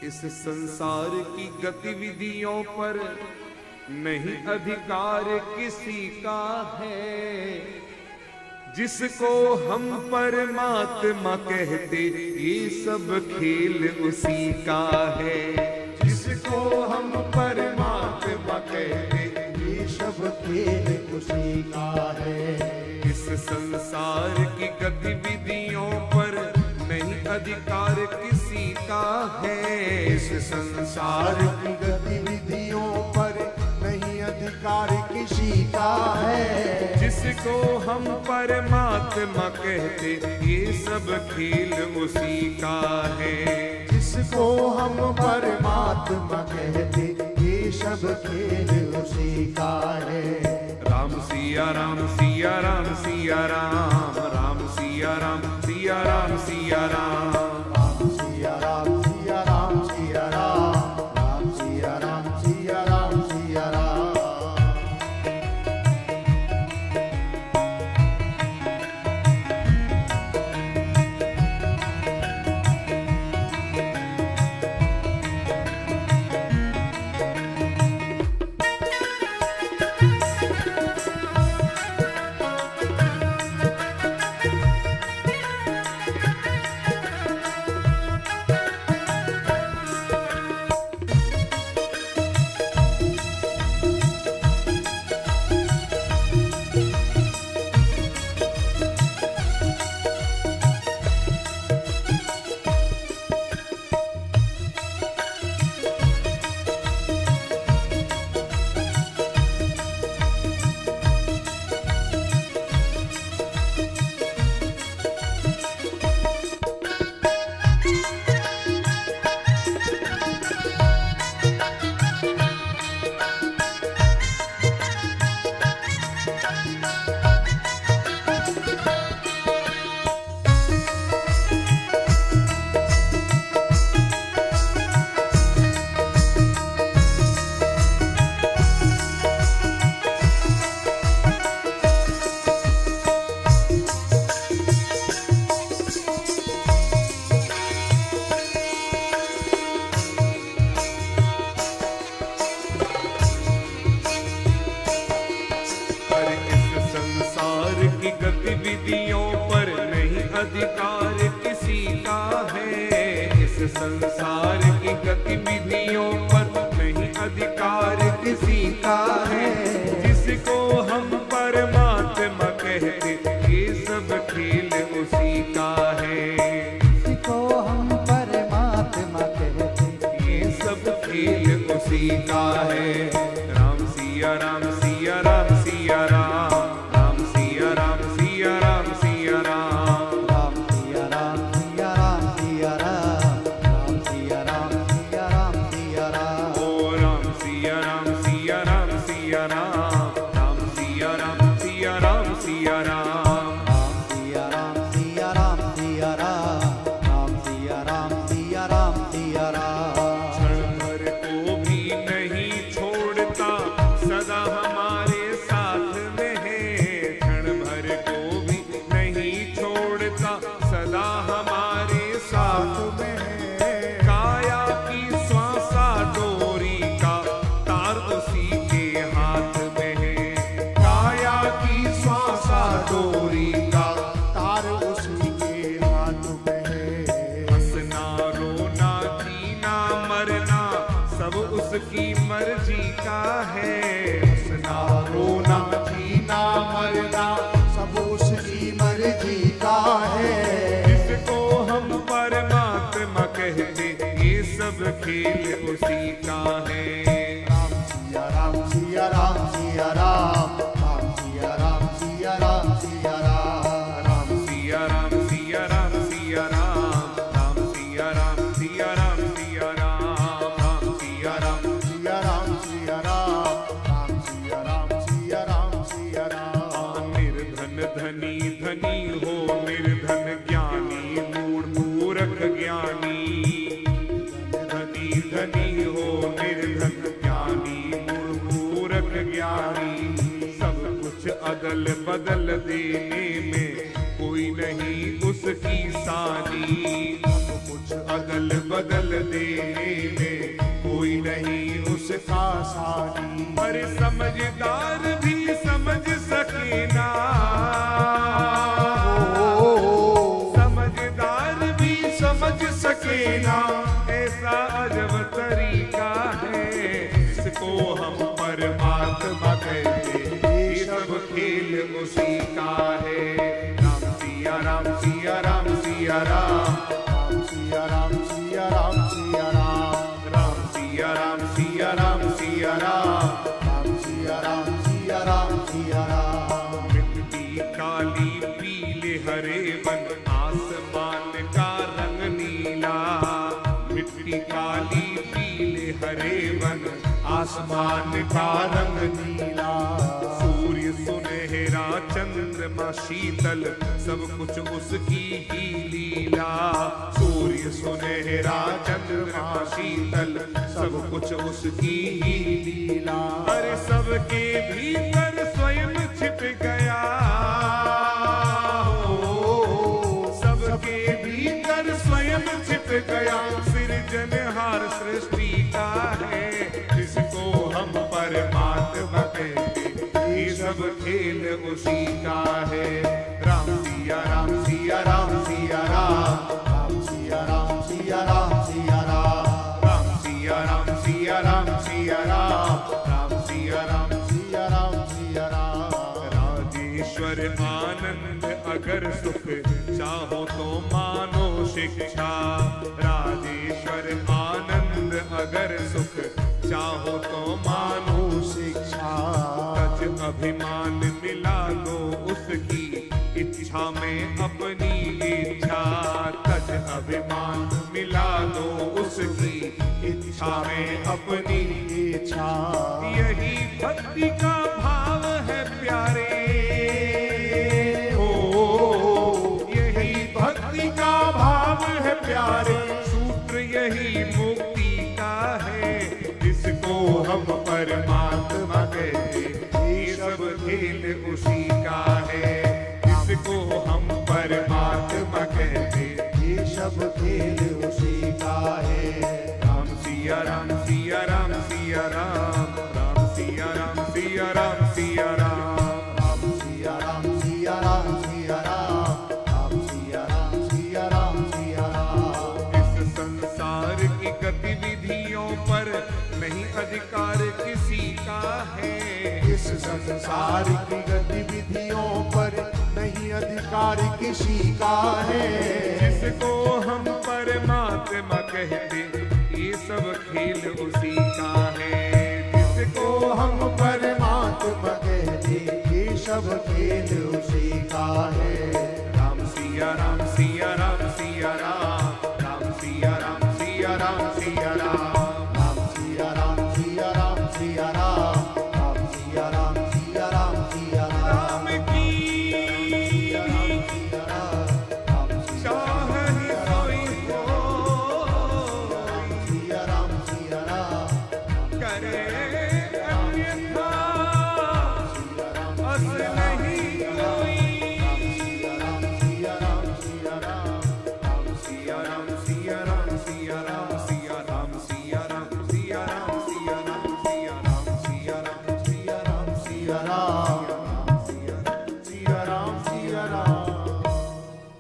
इस संसार की गतिविधियों पर नहीं अधिकार किसी का है। जिसको हम परमात्मा कहते ये सब खेल उसी का है। जिसको हम परमात्मा कहते ये सब खेल उसी का है। इस संसार की गतिविधियों पर नहीं अधिकार किसी का है। इस संसार की गतिविधियों पर नहीं अधिकार किसी का है। जिसको हम परमात्मा कहते ये सब खेल उसी का है। जिसको हम परमात्मा कहते ये सब खेल उसी का है। राम सिया राम सिया राम सिया राम, राम सिया राम सिया राम सिया राम, राम सिया राम सिया राम सिया राम, राम सिया राम सिया राम सिया राम। गतिविधियों पर नहीं अधिकार किसी का है। इस संसार की गतिविधियों पर नहीं अधिकार किसी का है। जिसको हम परमात्मा कहते ये सब खेल उसी का है। जिसको हम परमात्मा कहते ये सब खेल उसी का है। राम सिया राम सिया राम सिया राम, उसकी मर्जी का है। हंसना रोना जीना मरना सब उसकी मर्जी का है। जिसको हम परमात्मा कहते ये सब खेल उसी का है। राम सिया राम सिया राम सिया राम, राम सिया राम सिया राम सिया राम, राम सिया राम सिया राम सिया राम, राम सिया राम सिया राम सिया राम, राम सिया राम सिया राम सिया राम, राम सिया राम सिया राम सिया राम। निर्धन धनी धनी हो निर्धन ज्ञानी मूढ़ मूर्ख ज्ञानी। धनी धनी हो निर्धन ज्ञानी मूढ़ मूर्ख ज्ञानी। सब कुछ अदल बदल देने में कोई नहीं उसकी सानी। सब कुछ अदल अदल बदल देने में कोई नहीं उसका सानी। पर समझदार भी समझ सके ना, समझदार भी समझ सके ना, ऐसा अजब तरीका है इसको हम परमात्मा कहते, ये सब खेल उसी का है। राम सिया राम सिया राम सिया राम, राम सिया राम सिया राम सिया राम, राम सिया राम सिया राम सिया राम, राम सिया राम सिया राम सिया राम। मिट्टी काली पीले हरे बन आसमान का रंग नीला, मिट्टी काली पीले हरे बन आसमान का रंग नीला। सूर्य सुनहरा चंद्रमा शीतल सब कुछ उसकी ही लीला, सूर्य सुनहरा चंद्रमा शीतल सब कुछ उसकी ही लीला। अरे सबके भीतर स्वयं छिप गया, सबके भीतर स्वयं छिप गया, सृजनहार सृष्टि का है जिसको हम परमात्मा कहते, ये सब खेल उसी का है। राम सिया राम सिया राम सिया राम, राम सिया राम सिया राम सिया राम, राम सिया राम सिया राम सिया राम, राम सिया राम सिया राम सिया राम। राजेश्वर आनंद अगर सुख चाहो तो मानो शिक्षा, राजेश्वर आनंद अगर सुख चाहो तो मानो शिक्षा। तज अभिमान मिला दो उसकी इच्छा में अपनी इच्छा, तज अभिमान मिला दो उसकी इच्छा में अपनी इच्छा। यही भक्ति का भाव है प्यारे, यही भक्ति का भाव है प्यारे, सूत्र यही मुक्ति का है जिसको हम परमात्मा कहते, ये सब खेल उसी का है जिसको हम परमात्मा कहते, ये सब खेल उसी का है। राम सिया राम सिया राम सिया राम, राम सिया राम सिया राम सिया राम, राम सिया राम सिया राम सिया राम, राम सिया राम सिया राम सिया राम। इस संसार की गतिविधियों पर नहीं अधिकार किसी का है, इस संसार की गतिविधियों पर नहीं अधिकार किसी का है, जिसको हम परमात्मा कहते, ये सब खेल उसी का है, जिसको हम परमात्मा कहते, ये सब खेल उसी का है। राम सिया राम सिया राम सिया राम,